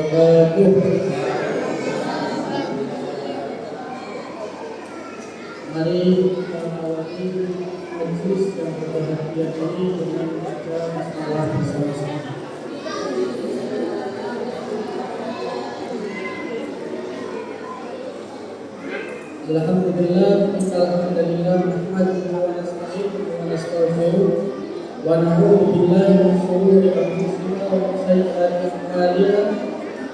wabarakatuh. Mari kita awali majelis yang berbahagia ini dengan membaca bismillah bersama-sama. Alhamdulillah, alhamdulillah, nahmaduhu wa nasta'inuhu wa nastaghfiruh wa na'udzu billahi min shururi anfusina wa min sayyi'ati a'malina.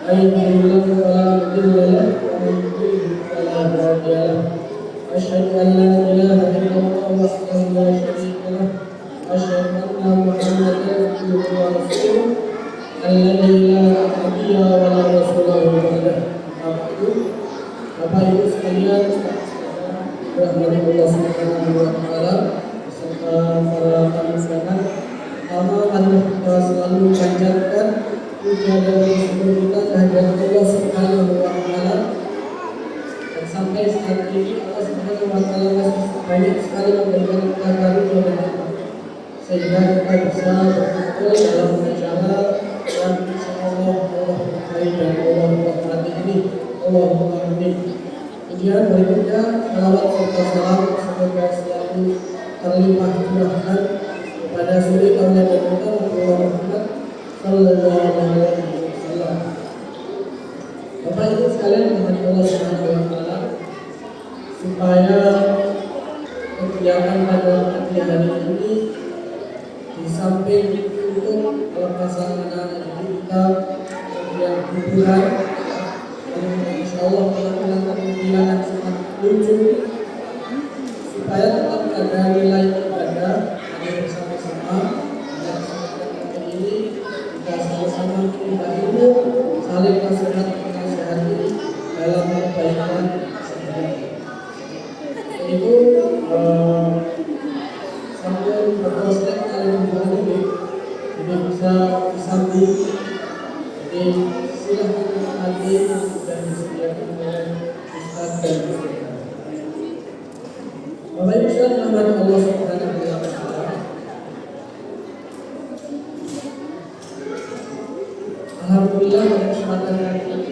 May yahdihillahu fala mudilla lahu wa may yudlil fala hadiya lahu. Asyhadu an la ilaha illallah wahdahu la syarika lahu wa asyhadu anna Muhammadan abduhu wa rasuluh alladzi la nabiyya wa la rasulahu ba'dahu. Bapak Ibu sekalian, rahmati Allah Subhanahu wa taala beserta para tamu undangan. Pertama, mari kita selalu panjatkan puja dan syukur kita kehadirat Allah Subhanahu wa taala. Dan sampai saat ini Allah Subhanahu wa taala masih banyak sekali memberikan kita karunia dan nikmat, sehingga kita bisa berkumpul dalam acara yang insyaallah Allah berkahi dan Allah berkati ini. Allahumma amin. Kemudian berikutnya salawat serta salam semoga selalu terlimpah curahkan kepada suri tauladan kita Rasulullah Muhammad sallallahu alaihi wasallam. Bapak Ibu sekalian, mohon Allah Subhanahu wa taala supaya kegiatan pada pagi hari ini di samping untuk pelepasan anak-anak kita, kemudian hiburan, insyaallah penampilan yang sangat lucu, supaya tetap ada nilai ibadah ada bersama-sama. Dan seperti ini kita sama-sama kita ilmu, saling nasihat menasihati dalam kebaikan sehari-hari. Itu sambil berproses saling membantu, jadi bisa disambung. Jadi silahkan hadir dan disediakan oleh Ustaz dan Ustaz. Bapak Ibu sekalian, rahmat Allah Subhanahu wa taala. Alhamdulillah pada kesempatan kali ini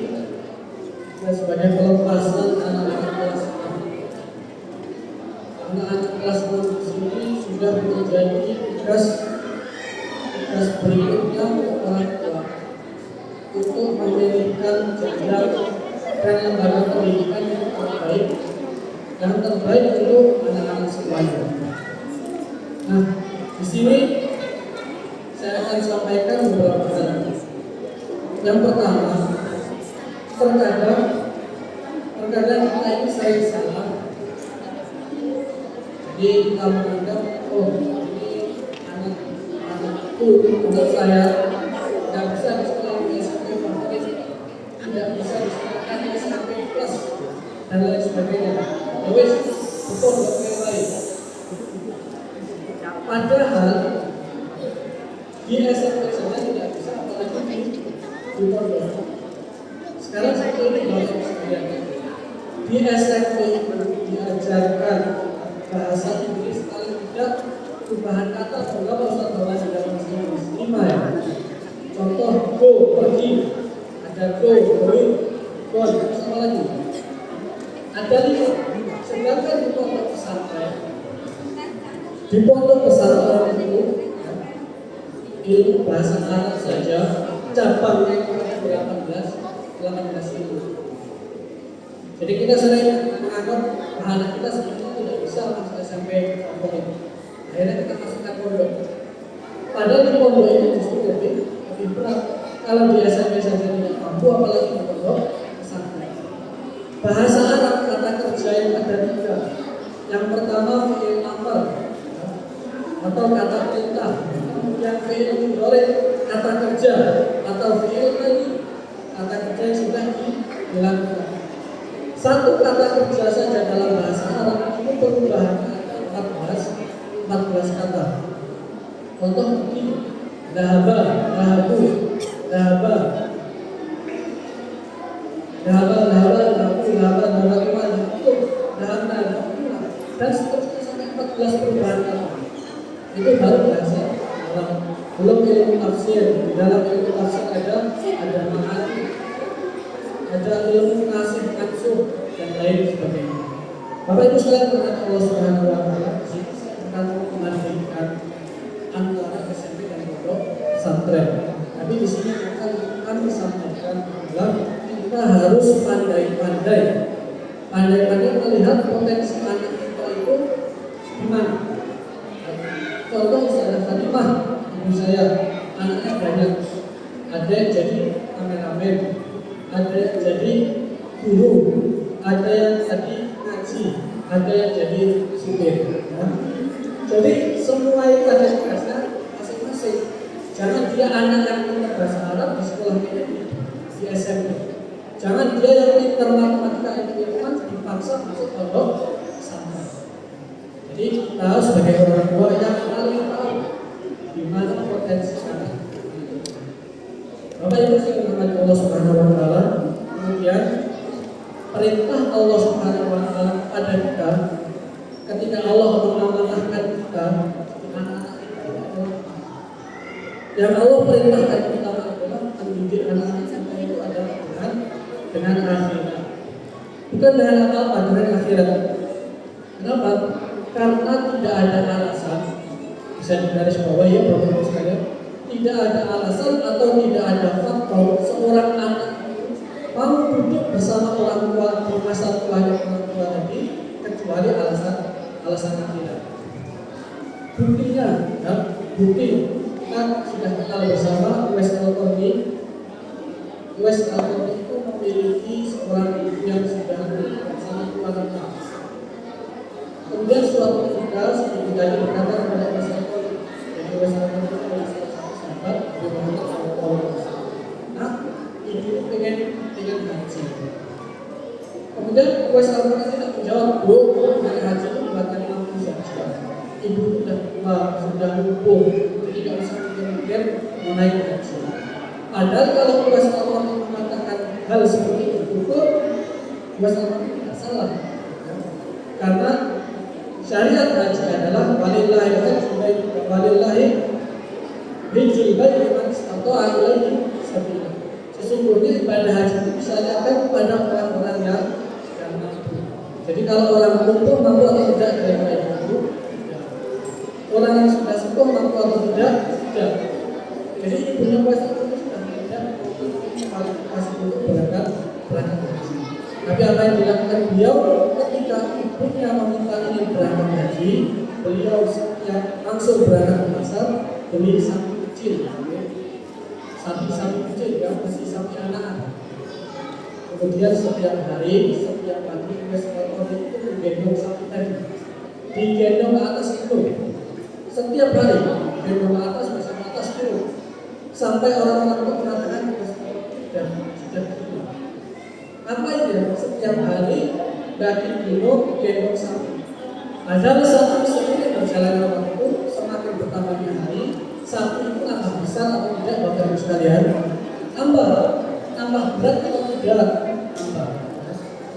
kita sebagai pelepasan anak-anak kelas 6. Anak-anak kelas 6 di sini sudah menjadi tugas berikutnya untuk orang tua untuk memberikan jenjang dan lembaga pendidikan yang terbaik untuk anak-anak semuanya. Nah, di sini saya akan sampaikan beberapa hal. Yang pertama, terkadang kita ini sering salah. Jadi kita menganggap, oh ini anak itu menurut saya tidak bisa di SMP favorit, tidak bisa disekolahkan di SMP plus dan lain sebagainya. Terus betul yang lain. Padahal di SMP saja tidak bisa, apalagi di pondok. Sekarang seperti ini Bapak sekalian. Di SMP diajarkan bahasa Inggris paling tidak perubahan kata berapa Ustaz bahwa di dalam bahasa Inggris 5 ya. Contoh go, pergi, ada go, going, gone, terus apa lagi? Ada 5. Sedangkan di pondok pesantren itu ilmu bahasa Arab saja cabangnya 18 ilmu. Jadi kita sering menganggap anak kita sebenarnya tidak bisa masuk SMP favorit. Akhirnya kita masukkan pondok. Padahal di pondok itu justru lebih berat. Kalau di SMP saja tidak mampu, apalagi di pondok pesantren. Bahasa Arab kata kerja yang ada 3. Yang pertama fi'il amr atau kata perintah, kemudian fi'il mudhari kata kerja, atau fi'il tadi kata kerja yang sudah dilakukan. Satu kata kerja saja dalam bahasa Arab itu perubahan 14 kata. Contoh begini, dhahaba, dhahabu, dhahaba, dhahaba, dhahabu, dhahaba, dhahabu, dhahabna, dan seterusnya sampai 14 perubahan kata. Itu baru bahasa Arab. Belum ilmu tafsir. Di dalam ilmu tafsir ada ma'ani, ada ilmu kasih nafsu dan lain sebagainya. Bapak Ibu sekalian berkat Allah Subhanahu wa taala, akan membandingkan antara SMP dan pondok pesantren. Tapi di sini akan kami sampaikan adalah kita harus pandai-pandai melihat potensi anak kita itu gimana. Contoh misalnya Fatimah, ibu saya, anaknya banyak, ada yang jadi kameramen, ada yang jadi guru, ada yang jadi ngaji, ada yang jadi supir. Ya. Jadi semua itu ada tugasnya masing-masing. Jangan dia anak yang pintar bahasa Arab di sekolah ini di SMP. Jangan dia yang pintar matematika ilmuwan dipaksa masuk pondok pesantren. Jadi kita sebagai orang tua yang paling tahu di mana potensi anak. Bapak Ibu sekalian Allah Subhanahu wa taala, kemudian perintah Allah Subhanahu wa taala pada kita ketika Allah mengamanahkan kita anak-anak kita. Yang Allah perintahkan kita adalah mendidik anak-anak kita itu adalah dengan akhirat. Bukan dengan apa-apa, dengan akhirat. Kenapa? Karena tidak ada alasan, bisa digarisbawahi ya Bapak Ibu sekalian, tidak ada alasan atau tidak ada faktor seorang anak mau duduk bersama orang tua di masa tuanya orang tua tadi kecuali alasan akhirat. Buktinya, ya, bukti kita sudah kenal bersama Uwais Al-Qarni. Uwais Al-Qarni itu memiliki seorang ibu yang sudah sangat tua renta. Kemudian suatu ketika ibu tadi berkata kepada Uwais Al-Qarni, jadi Uwais Al-Qarni itu adalah sahabat Nabi Muhammad SAW. Nah, ibu pengen haji. Kemudian Uwais Al-Qarni tidak menjawab, Bu, naik haji itu bukan mampu saja. Ibu sudah tua, sudah lumpuh, jadi tidak bisa mikir mau naik haji. Padahal kalau Uwais Al-Qarni mengatakan hal seperti itu, Uwais Al-Qarni tidak salah. Karena syariat haji adalah walillahi hijjul baiti liman istata'a ilaihi sabila. Sesungguhnya ibadah haji itu disyariatkan kepada orang-orang yang mampu. Jadi kalau orang lumpuh mampu atau tidak dari itu, orang yang sudah sembuh mampu atau tidak. Jadi ibunya puasa itu sudah tidak kualifikasi untuk berangkat haji. Tapi apa yang dilakukan beliau ketika ibunya meminta ini berangkat haji, beliau yang langsung berangkat ke pasar beli sapi kecil, sapi kecil yang masih sapi anak. Kemudian setiap hari, setiap pagi Uwais Al-Qarni itu menggendong sapi tadi, digendong ke atas itu. Setiap hari gendong ke atas, besok ke atas turun. Sampai orang-orang itu mengatakan sudah tua. Apa itu? Setiap hari bagi gunung gendong sapi. Ada satu seiring berjalannya waktu, semakin bertambahnya hari, sapi itu tambah besar atau tidak, Bapak Ibu sekalian? Tambah berat atau tidak? Tambah.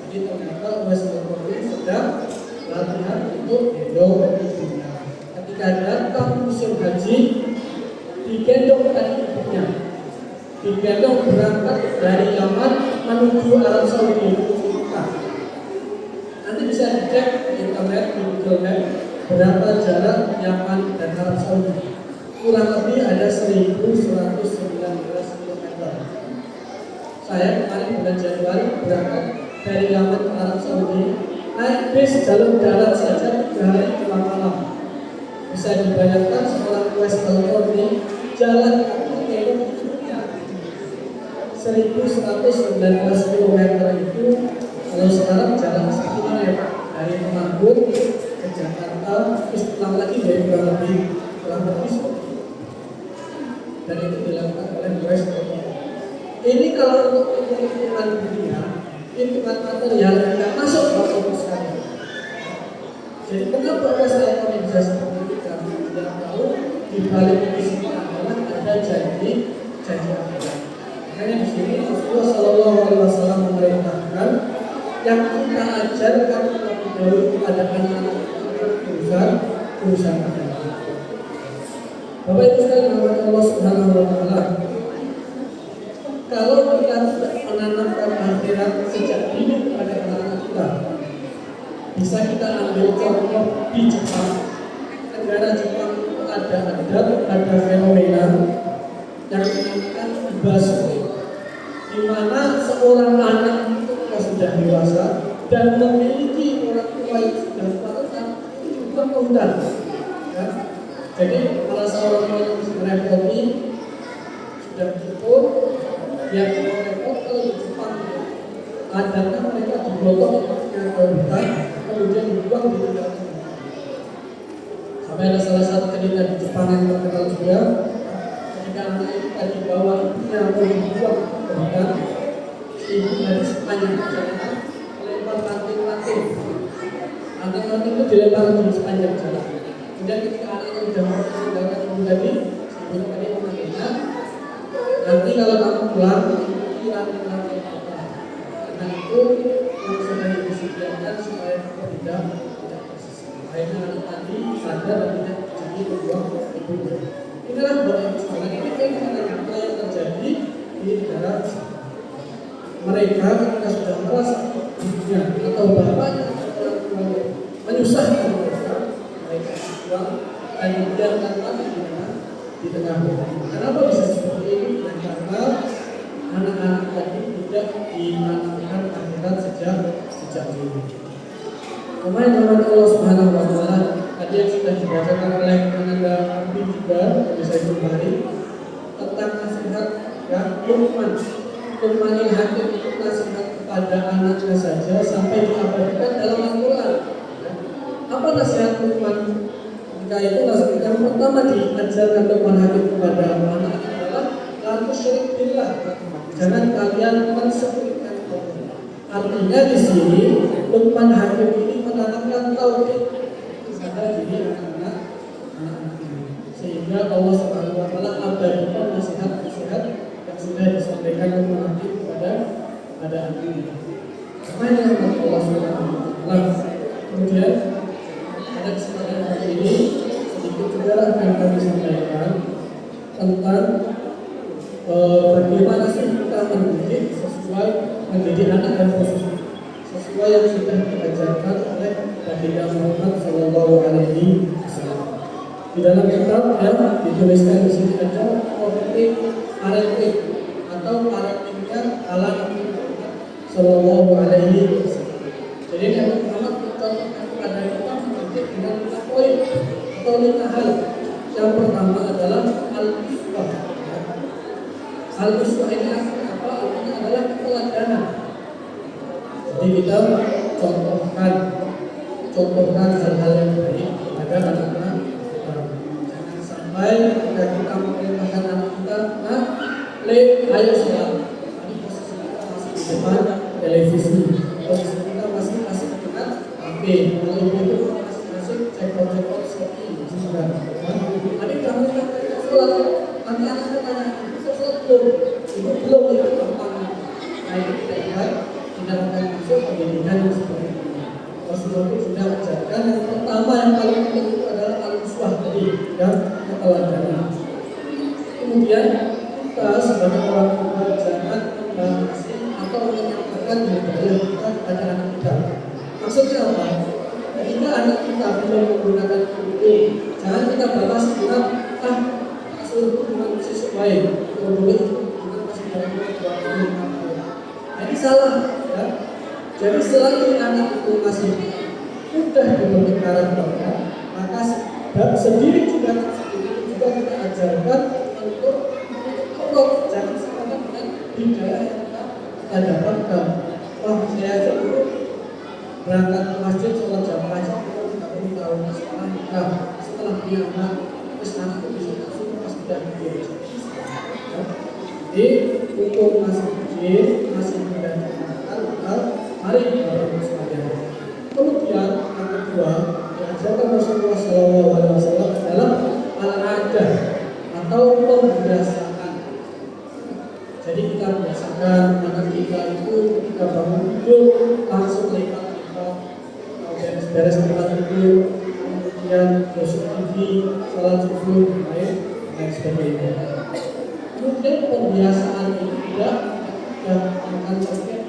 Jadi ternyata Uwais Al-Qarni sedang latihan untuk gendong ibunya. Ketika datang musim haji, digendong dari ibunya, digendong berangkat dari Yaman menuju Arab Saudi. Nanti bisa dicek di internet, di Google Map, berapa jarak Yaman dan Arab Saudi. Kurang lebih ada 1.119 km. Saya kemarin bulan Januari berangkat dari Yaman ke Arab Saudi, naik bis jalur darat saja 3 hari 2 malam. Bisa dibayangkan seorang Uwais Al-Qarni jalan kaki gendong ibunya 1.119 km itu. Kalau sekarang jalan sekitar dari Temanggung ke Jakarta, terus pulang lagi dari kurang lebih dan itu dilakukan oleh Uwais Al-Qarni. Ini kalau untuk hitungan dunia, hitungan material tidak masuk Bapak Ibu sekalian. Jadi kenapa Uwais Al-Qarni bisa seperti itu? Karena tidak tahu di balik ini semua adalah ada janji akhirat. Makanya di sini Rasulullah Shallallahu Alaihi Wasallam memerintahkan yang kita ajarkan terlebih dahulu kepada anak-anak urusan akhirat. Bapak Ibu sekalian, Allah Subhanahu Wa Taala, kalau kita tidak menanamkan akhirat nasihat sejak dini kepada anak-anak kita. Bisa kita ambil contoh di Jepang. Negara Jepang itu ada adat, ada fenomena yang dinamakan ibasui, di mana seorang anak itu kalau sudah dewasa dan memiliki orang tua yang sudah tua itu juga kondang. Ya. Jadi kalau seorang tua yang merepoti sudah cukup, yang repot kalau di Jepang adatnya mereka digotong dengan hutan, kemudian dibuang di tinggalkan. Sampai ada salah satu cerita di Jepang yang terkenal juga, ketika anak itu tadi bawa ibunya mau dibuang ke hutan, ibu dari sepanjang jalan melempar ranting-ranting itu dilempar di sepanjang jalan. Kemudian ketika anaknya sudah meninggalkan ibu tadi, ibunya tadi mengatakan, nanti kalau kamu pulang, ini ranting-ranting apa? Karena itu yang sudah disediakan supaya kamu tidak tersesat. Akhirnya anak tadi sadar dan tidak jadi membuang ibunya. Inilah bahwa ini fenomena yang terjadi di negara mereka ketika sudah merasa ibunya atau bapaknya menyusahkan mereka buang dan dibiarkan lagi di tengah hutan. Kenapa bisa seperti ini? Karena anak-anak tadi tidak ditanamkan akhirat sejak dulu. Kemarin Allah Subhanahu wa Ta'ala tadi yang sudah dibacakan oleh Anda juga bisa kembali tentang nasihat yang Luqman Hakim itu nasihat kepada anaknya saja sampai diabadikan dalam Al-Quran. Apa nasihat Luqman? Ketika itu nasihat yang pertama diajarkan Luqman Hakim kepada anak-anak adalah la tusyrik billah. Jangan kalian mensekutukan Allah. Artinya di sini Luqman Hakim ini menanamkan tauhid kepada diri anak-anak ini, sehingga Allah Subhanahu wa Ta'ala abadikan nasihat-nasihat yang sudah disampaikan Luqman Hakim kepada anak ini. Makanya Allah Subhanahu wa Ta'ala. Kemudian pada kesempatan kali ini sedikit juga akan kami sampaikan tentang bagaimana sih kita mendidik anak dan khusus sesuai yang sudah diajarkan oleh Baginda Muhammad Sallallahu Alaihi Wasallam. Di dalam kitab yang dituliskan di sini ada politik parenting atau parentingnya ala Muhammad Sallallahu Alaihi Wasallam. Jadi Nabi Muhammad mencontohkan kepada kita mendidik dengan 5 poin atau 5 hal. Yang pertama adalah al-uswah. Al-uswah ini apa? Artinya adalah keteladanan. Jadi kita contohkan hal-hal yang baik agar anak-anak jangan sampai ketika kita memerintahkan anak kita, ayo sholat. Ini posisi kita masih di depan televisi, posisi kita masih dengan HP. Kalau itu masih cekot Shopee, misalkan. Tapi kamu kita sholat, nanti anak-anak tanya, kita sholat belum? Itu belum ya, gampang. Nah itu tidak baik. Tidak akan masuk pendidikan yang seperti ini. Rasulullah sudah mengajarkan yang pertama yang paling penting itu adalah al-uswah tadi, yang keteladanan. Kemudian kita sebagai orang tua jangan membatasi atau menyampaikan budaya kita kepada anak kita. Maksudnya apa? Ketika anak kita belum menggunakan itu, jangan kita batasi dengan suruh dengan sesuai. Kemudian kita masih dalam ini salah. Ya. Jadi selagi anak itu masih mudah dibentuk karakternya, maka sendiri juga kita ajarkan untuk Allah. Jangan sama dengan hidayah yang kita dapatkan. Wah, saya aja dulu berangkat ke masjid sholat jamaah aja kita 30 tahun setelah nikah, setelah dia anak, terus anak itu bisa langsung pasti sudah hidup. Jadi untuk masih kecil, masih mudah mari kita sekalian. Kemudian yang kedua diajarkan Rasulullah SAW adalah al-adah atau pembiasaan. Jadi kita biasakan anak kita itu ketika bangun tidur langsung lipat-lipat, beres-beres tempat tidur, kemudian gosok gigi, sholat subuh, lain sebagainya. Kemudian pembiasaan ini juga yang akan terjadi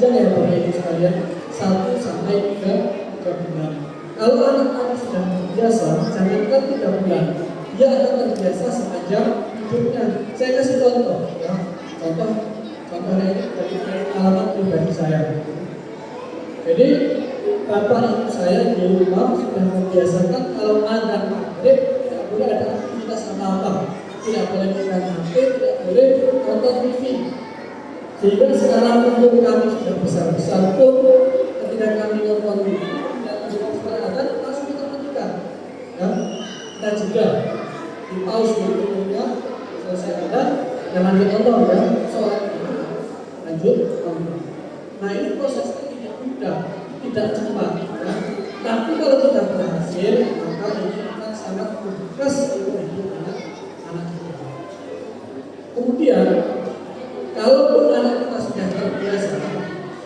panjang ya Bapak Ibu sekalian, 1 sampai 3 bulan. Kalau anak-anak sudah terbiasa, jangankan 3 bulan, dia akan terbiasa sepanjang hidupnya. Saya kasih contoh ya, contohnya ini dari pengalaman pribadi saya. Jadi bapak ibu saya di rumah sudah membiasakan kalau azan maghrib tidak boleh ada aktivitas apa-apa, tidak boleh pegang HP, tidak boleh nonton TV. Sehingga sekarang umur kami sudah besar-besar pun ketika kami nonton TV dan setelah azan langsung kita matikan. Ya, kita juga di pause dulu, selesai azan, jangan ditonton ya, sholat lanjut nonton. Nah ini prosesnya tidak mudah, tidak cepat ya. Tapi kalau kita berhasil, maka ini akan sangat membekas hidup anak kita. Kemudian kalaupun anak kita sudah terbiasa,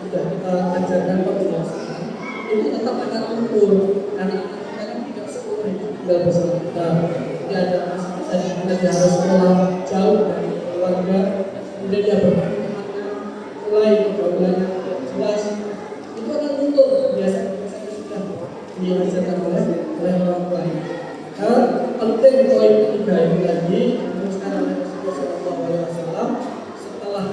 sudah kita ajarkan kebiasaan, itu tetap akan tumbuh. Anak-anak kita kan tidak sekolah hidup tinggal bersama kita. Dia ada masa-masa dia harus sekolah jauh dari keluarga, kemudian dia bertemu temannya, mulai pergaulannya jelas, itu akan muncul biasa-biasa sudah diajarkan oleh orang tua. Nah, penting poin ketiga itu tadi, sekarang Rasulullah SAW setelah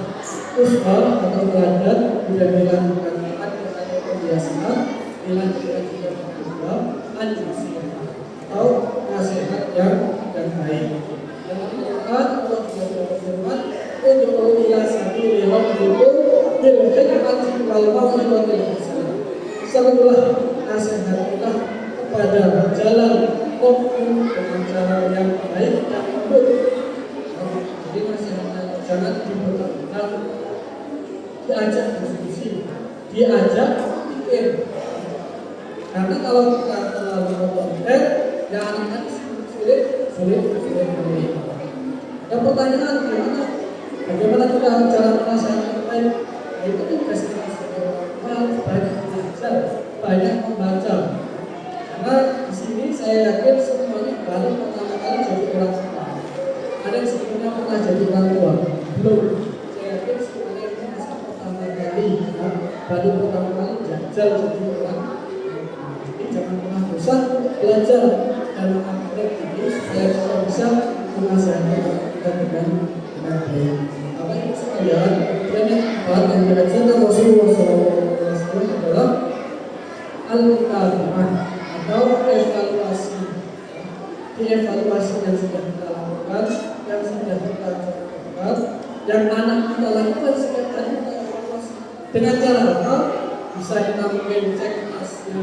usbah atau teladan sudah dilakukan ada kebiasaan, dilanjutkan juga kedua an-nasihat atau nasihat yang baik. Dan Al-Quran Allah juga berfirman, "Ud'u ila sabili rabbikum bil hikmati wal mau'izatil hasanah." Serulah, nasihatlah kepada jalan Rabbu dengan cara yang baik dan lembut. Jadi nasihatnya jangan diperlukan, diajak diskusi, diajak pikir. Karena kalau kita terlalu otoriter, ya anak-anak sulit. Dan pertanyaan bagaimana kita cara menasihati yang baik? Itu tugas kita sebagai orang tua, banyak belajar, banyak membaca. Karena di sini saya yakin semuanya baru pertama kali jadi orang tua. Ada yang sebelumnya pernah jadi orang tua, belum. Saya yakin semuanya ini masih pertama kali, ya. Baru pertama kali jajal jadi orang. Jadi jangan pernah bosan belajar dan upgrade ini supaya kita bisa menasihati kita dengan baik. Apa itu sekalian? Dan yang keempat yang diajarkan Rasulullah SAW adalah al-mutaba'ah atau evaluasi. Dievaluasi yang sudah kita lakukan, yang sudah kita lakukan, yang anak kita lakukan setiap hari kita evaluasi. Dengan cara apa? Bisa kita mungkin cek tasnya,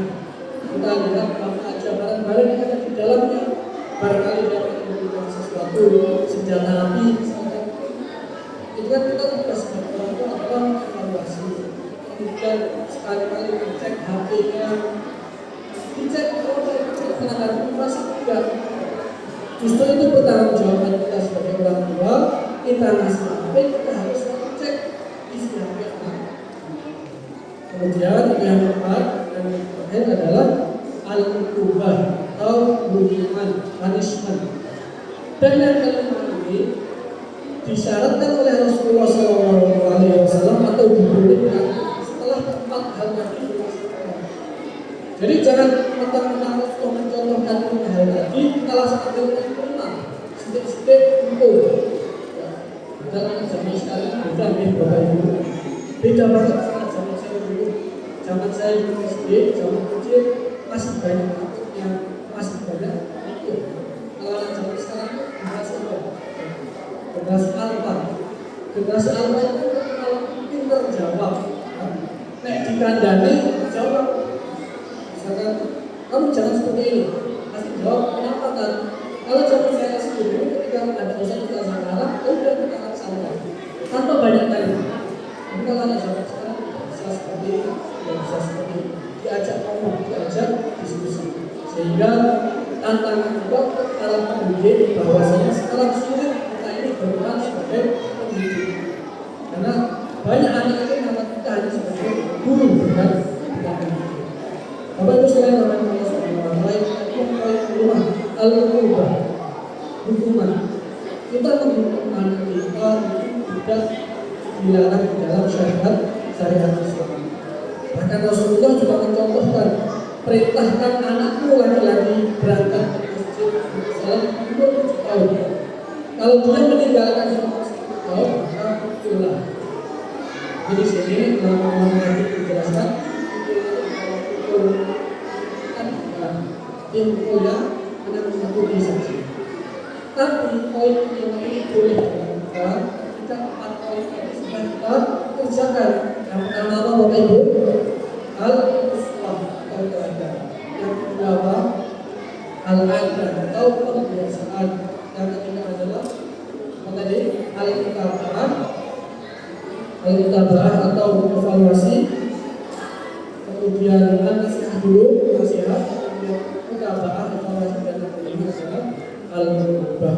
kita lihat apa aja barang-barang yang ada di dalamnya. Barangkali dia menemukan sesuatu, senjata api misalnya. Itu kan kita tugas sebagai orang tua adalah evaluasi. Kemudian sekali-kali dicek HP-nya, dicek kalau ada cek pelanggaran privasi tidak. Justru itu pertanggungjawaban kita sebagai orang tua. Kita ngasih HP, kita harus cek isi HP anak. Kemudian yang keempat dan yang terakhir adalah al-uqubah atau hukuman, punishment. Dan yang kelima ini disyaratkan oleh Rasulullah SAW atau dibolehkan setelah 4 hal tadi dilaksanakan. Jadi jangan mentang-mentang Rasulullah mencontohkan 5 hal tadi kita laksanakan yang kelima, sedikit-sedikit kumpul. Dalam zaman sekarang beda nih Bapak Ibu, beda banget sama zaman saya dulu. Zaman saya dulu SD, zaman kecil masih banyak yang masih banyak itu. Kalau anak zaman sekarang generasi apa? Generasi alfa. Generasi alfa itu kalau pintar jawab, nek dikandani jawab. Misalkan kamu jangan seperti ini, pasti jawab kenapa kan? Kalau zaman saya dulu ketika ada usaha kita sekarang, udah kita laksanakan tanpa banyak tanya. Tapi kalau anak zaman sekarang bisa seperti ini, bisa seperti ini. Diajak ngomong, diajak diskusi, sehingga tantangan juga para pendidik bahwasanya sekarang sulit kita ini berperan sebagai pendidik, karena banyak anak itu nama kita hanya sebagai guru bukan pendidik. Bapak Ibu sekalian Allah Subhanahu wa taala al-uqubah, hukuman. Kita menghukum anak kita tidak dilarang di dalam syariat Islam. perintahkan anakmu laki-laki berangkat ke masjid salat umur 7 tahun. Kalau dia meninggalkan sholat 1 tahun, maka pulang. Jadi sini ulama menjelaskan infonya menanggung saja. Tapi poin yang ini boleh dilakukan kita 4 poin tadi sudah kita kerjakan. Yang pertama Bapak Ibu al-uswah atau teladan. Yang kedua al-adah atau kebiasaan. Yang ketiga adalah apa tadi? Al-mutaba'ah atau evaluasi. Kemudian nasihat dulu, nasihat. Mutaba'ah, evaluasi dan kemudian adalah al-mubah.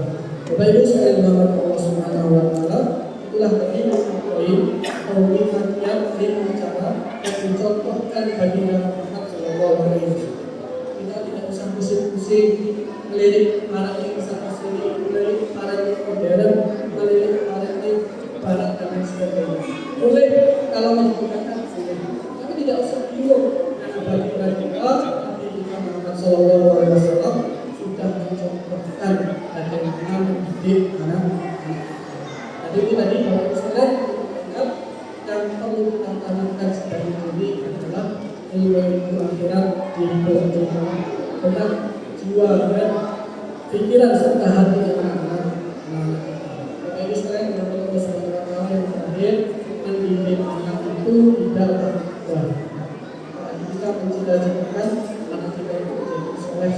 Bapak Ibu sekalian dirahmati Allah Subhanahu wa taala, itulah tadi poin atau latihan lima cara yang dicontohkan bagi Nabi Muhammad sallallahu alaihi wasallam. Kita tidak usah pusing-pusing melirik para yang sana sini, melirik para yang modern, melirik para yang barat dan lain sebagainya. Boleh kalau menggunakan boleh, tapi tidak usah bingung karena bagi kita Nabi Muhammad sallallahu alaihi wasallam sudah mencontohkan bagaimana mendidik anak-anak. Jadi tadi Bapak Ibu sekalian ingat yang perlu kita tanamkan sebagai diri adalah ilmu akhirat di perjalanan tentang jiwa dan pikiran serta hati anak-anak. Bapak Ibu sekalian yang perlu sebenarnya yang terakhir mendidik anak itu tidaklah mudah. Kita mencita-citakan anak kita itu menjadi soleh.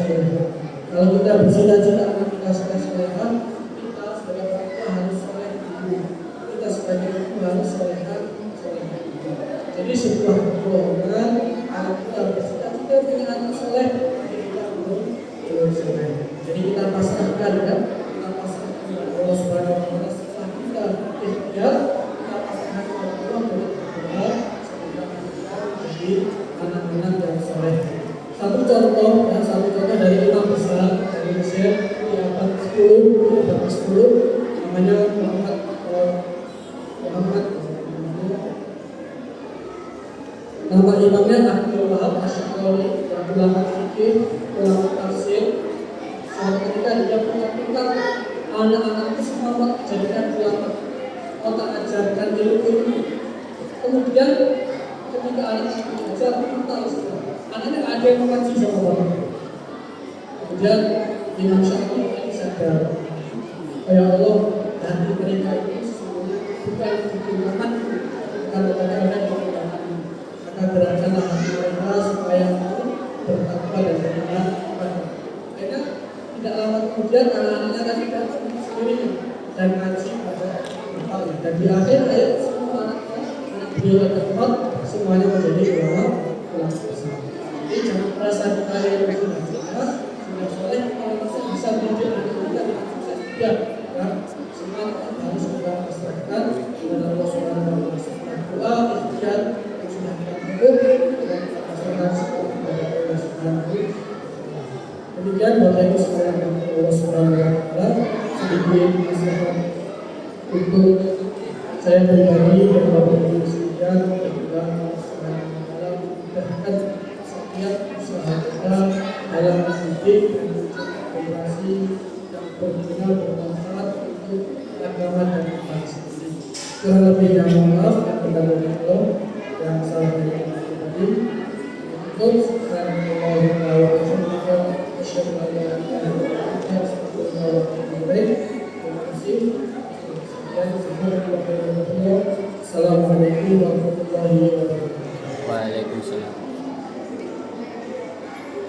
Kalau kita bercita-cita anak kita soleh, kita sebagai orang tua harus soleh dulu. Kita sebagai ibu harus solehan. Jadi sebuah kebohongan kalau kita bercita-cita punya anak soleh, kita belum soleh. Jadi kita pasrahkan kan, kita pasrahkan kepada Allah Subhanahu wa taala. Setelah kita ikhtiar, kita pasrahkan kepada Allah untuk berdoa sehingga kita menjadi anak-anak yang soleh. Satu contoh dari imam besar dari Mesir di abad 10, namanya Muhammad nama imamnya Abdul Wahab Asy'ari, ulama fikih, ulama tafsir. Suatu ketika dia menyampaikan anak-anak itu semua jadikan ulama, otak ajarkan ilmu. Kemudian ketika anak belajar tahu semua, anaknya ada yang mengaji sama bapak. Kemudian Imam Syafi'i sadar, ya Allah, hati mereka itu sesungguhnya bukan digunakan kalau ada digunakan. Maka gerakanlah hati mereka supaya bertakwa dan beriman kepada. Karena tidak lama kemudian anak-anaknya tadi datang sendiri dan ngaji pada bapaknya. Dan di akhir ayat semua anak beliau ada tempat semuanya menjadi ulama besar. Jadi jangan merasa kita yang sudah soleh, kalau masih bisa menjadi anak kita dengan sukses tidak. Semua harus kita pasrahkan kepada Allah Subhanahu wa taala. Doa ikhtiar yang sudah kita tempuh dan kita pasrahkan kepada Allah Subhanahu wa taala. Demikian Bapak Ibu sekalian yang Allah Subhanahu wa taala, sedikit nasihat untuk saya pribadi dan Bapak Ibu sekalian, juga dalam memudahkan setiap usaha kita dalam mendidik dan generasi yang berguna bermanfaat untuk agama dan bangsa ini. Kurang lebihnya mohon maaf dan dari Allah yang salah dari pribadi. Untuk